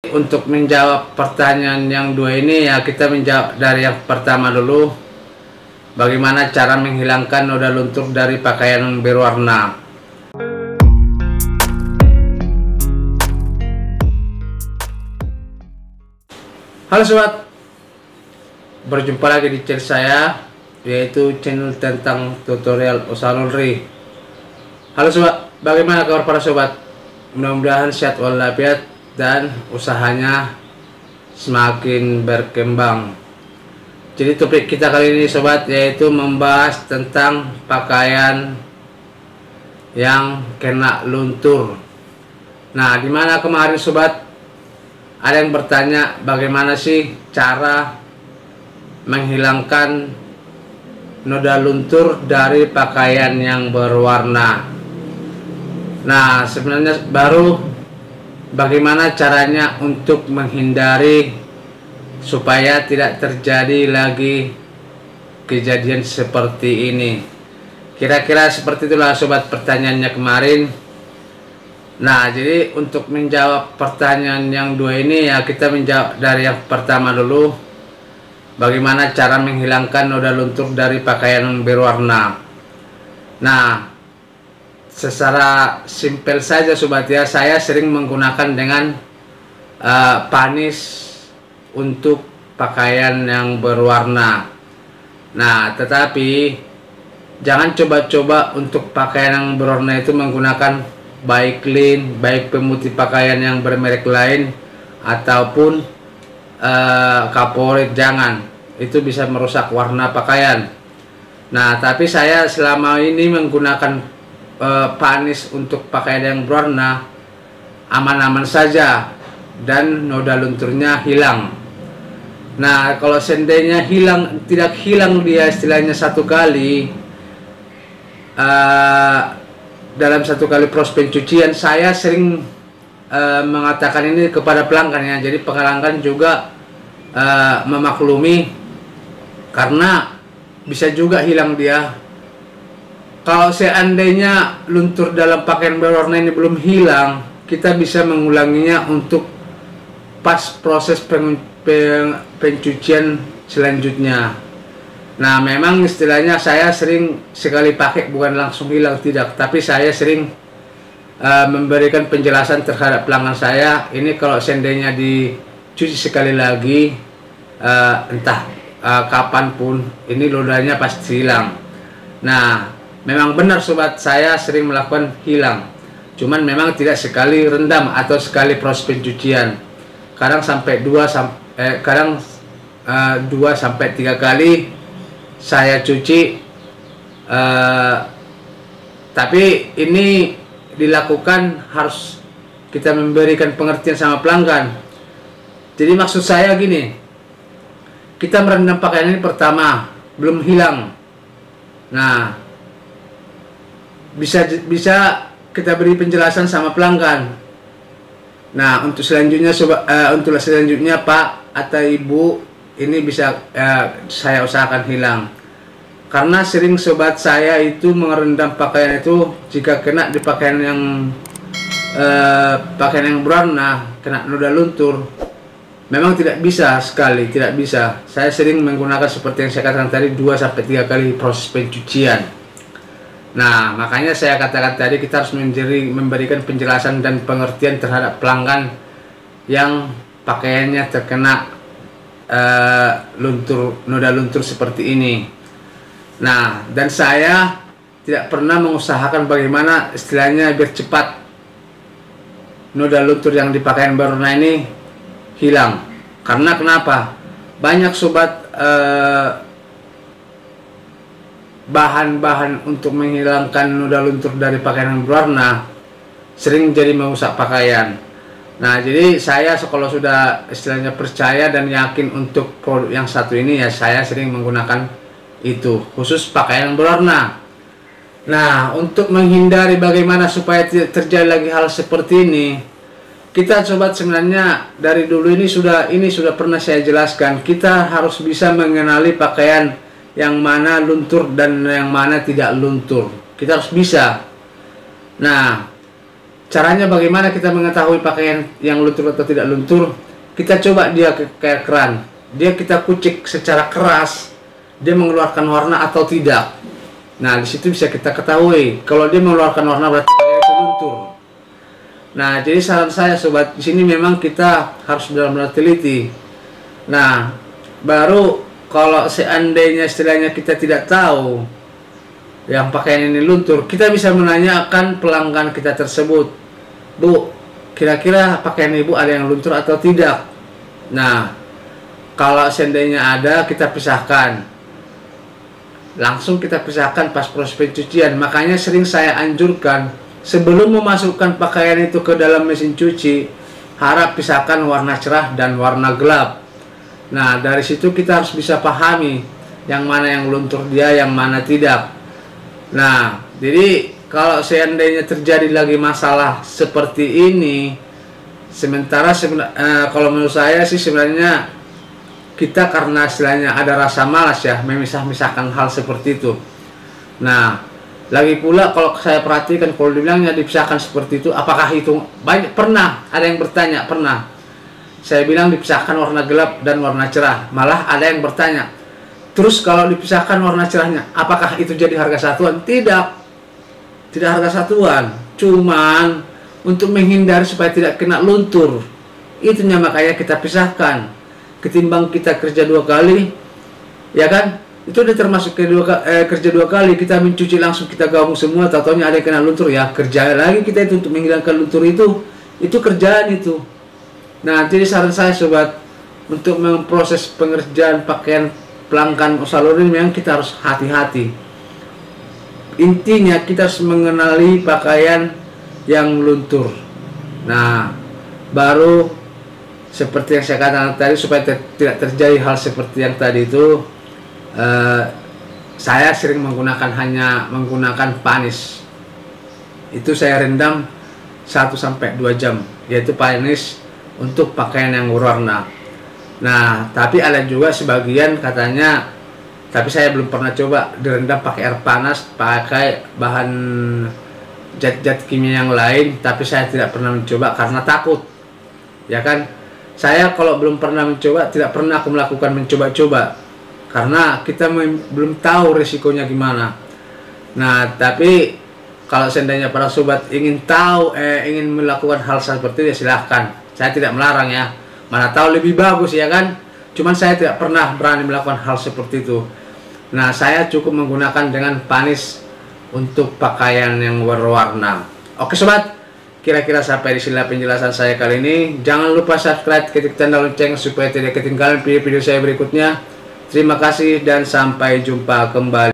Untuk menjawab pertanyaan yang dua ini ya, kita menjawab dari yang pertama dulu. Bagaimana cara menghilangkan noda luntur dari pakaian yang berwarna? Halo sobat, berjumpa lagi di channel saya, yaitu channel tentang tutorial usaha laundry. Halo sobat, bagaimana kabar para sobat? Mudah-mudahan sehat walafiat dan usahanya semakin berkembang. Jadi topik kita kali ini sobat, yaitu membahas tentang pakaian yang kena luntur. Nah, dimana kemarin sobat ada yang bertanya bagaimana sih cara menghilangkan noda luntur dari pakaian yang berwarna. Nah, sebenarnya baru bagaimana caranya untuk menghindari supaya tidak terjadi lagi kejadian seperti ini. Kira-kira seperti itulah sobat pertanyaannya kemarin. Nah, jadi untuk menjawab pertanyaan yang dua ini ya, kita menjawab dari yang pertama dulu. Bagaimana cara menghilangkan noda luntur dari pakaian yang berwarna. Nah, secara simpel saja sobat ya, saya sering menggunakan dengan panis untuk pakaian yang berwarna. Nah, tetapi jangan coba-coba untuk pakaian yang berwarna itu menggunakan baik clean, baik pemutih pakaian yang bermerek lain ataupun kaporit, jangan. Itu bisa merusak warna pakaian. Nah, tapi saya selama ini menggunakan panis untuk pakaian yang berwarna aman-aman saja dan noda lunturnya hilang. Nah, kalau seandainya tidak hilang dia istilahnya satu kali, dalam satu kali proses pencucian, saya sering mengatakan ini kepada pelanggan ya. Jadi pelanggan juga memaklumi, karena bisa juga hilang dia. Kalau seandainya luntur dalam pakaian berwarna ini belum hilang, kita bisa mengulanginya untuk pas proses pencucian selanjutnya. Nah, memang istilahnya saya sering sekali pakai, bukan langsung hilang, tidak, tapi saya sering memberikan penjelasan terhadap pelanggan saya. Ini kalau seandainya dicuci sekali lagi, entah kapanpun, ini nodanya pasti hilang. Nah, memang benar sobat, saya sering melakukan hilang. Cuman memang tidak sekali rendam atau sekali proses pencucian. Kadang sampai 2 sampai 3 kali saya cuci. Tapi ini dilakukan harus kita memberikan pengertian sama pelanggan. Jadi maksud saya gini, kita merendam pakaian ini pertama belum hilang. Nah, bisa kita beri penjelasan sama pelanggan. Nah, untuk selanjutnya Pak atau Ibu, ini bisa saya usahakan hilang. Karena sering sobat saya itu merendam pakaian itu, jika kena di pakaian yang berwarna, kena noda luntur, memang tidak bisa sekali, tidak bisa. Saya sering menggunakan seperti yang saya katakan tadi, 2 sampai 3 kali proses pencucian. Nah, makanya saya katakan tadi, kita harus memberikan penjelasan dan pengertian terhadap pelanggan yang pakaiannya terkena noda luntur seperti ini. Nah, dan saya tidak pernah mengusahakan bagaimana istilahnya biar cepat noda luntur yang di pakaian berwarna ini hilang. Karena kenapa? Banyak sobat bahan-bahan untuk menghilangkan noda luntur dari pakaian yang berwarna sering jadi merusak pakaian. Nah, jadi saya kalau sudah istilahnya percaya dan yakin untuk produk yang satu ini ya, saya sering menggunakan itu, khusus pakaian yang berwarna. Nah, untuk menghindari bagaimana supaya tidak terjadi lagi hal seperti ini, kita sobat sebenarnya dari dulu ini sudah pernah saya jelaskan, kita harus bisa mengenali pakaian yang mana luntur dan yang mana tidak luntur. Kita harus bisa. Nah, Caranya bagaimana kita mengetahui pakaian yang luntur atau tidak luntur? Kita coba dia ke keran, dia kita kucek secara keras, dia mengeluarkan warna atau tidak. Nah, di situ bisa kita ketahui kalau dia mengeluarkan warna berarti pakaian itu luntur. Nah, jadi saran saya sobat, di sini memang kita harus benar-benar teliti. Nah, baru kalau seandainya istilahnya kita tidak tahu yang pakaian ini luntur, kita bisa menanyakan pelanggan kita tersebut, Bu, kira-kira pakaian ibu ada yang luntur atau tidak? Nah, kalau seandainya ada, kita pisahkan. Langsung kita pisahkan pas proses pencucian. Makanya sering saya anjurkan, sebelum memasukkan pakaian itu ke dalam mesin cuci, harap pisahkan warna cerah dan warna gelap. Nah, dari situ kita harus bisa pahami yang mana yang luntur dia, yang mana tidak. Nah, jadi kalau seandainya terjadi lagi masalah seperti ini, sementara kalau menurut saya sih sebenarnya kita karena istilahnya ada rasa malas ya memisah-misahkan hal seperti itu. Nah, lagi pula kalau saya perhatikan kalau dibilangnya dipisahkan seperti itu, apakah itu banyak? Pernah ada yang bertanya, pernah saya bilang dipisahkan warna gelap dan warna cerah. Malah ada yang bertanya, terus kalau dipisahkan warna cerahnya, apakah itu jadi harga satuan? Tidak harga satuan, cuman untuk menghindari supaya tidak kena luntur. Itunya makanya kita pisahkan. Ketimbang kita kerja 2 kali, ya kan? Itu udah termasuk kerja 2 kali, kita mencuci langsung kita gabung semua, tahu-taunya ada yang kena luntur, ya kerja lagi kita itu untuk menghilangkan luntur itu kerjaan itu. Nah, jadi saran saya sobat, untuk memproses pengerjaan pakaian pelanggan salon ini memang kita harus hati-hati. Intinya kita harus mengenali pakaian yang luntur. Nah, baru seperti yang saya katakan tadi, supaya tidak terjadi hal seperti yang tadi itu, saya sering hanya menggunakan panis. Itu saya rendam 1-2 jam, yaitu panis untuk pakaian yang berwarna. Nah, tapi ada juga sebagian katanya, tapi saya belum pernah coba direndam pakai air panas, pakai bahan zat-zat kimia yang lain, tapi saya tidak pernah mencoba karena takut. Ya kan? Saya kalau belum pernah mencoba, tidak pernah aku melakukan mencoba-coba karena kita belum tahu resikonya gimana. Nah, tapi kalau seandainya para sobat ingin tahu, ingin melakukan hal seperti itu, ya silahkan. Saya tidak melarang ya. Mana tahu lebih bagus, ya kan? Cuman saya tidak pernah berani melakukan hal seperti itu. Nah, saya cukup menggunakan dengan panis untuk pakaian yang berwarna. Oke sobat, kira-kira sampai di sini penjelasan saya kali ini. Jangan lupa subscribe, ketik tanda lonceng supaya tidak ketinggalan video-video saya berikutnya. Terima kasih dan sampai jumpa kembali.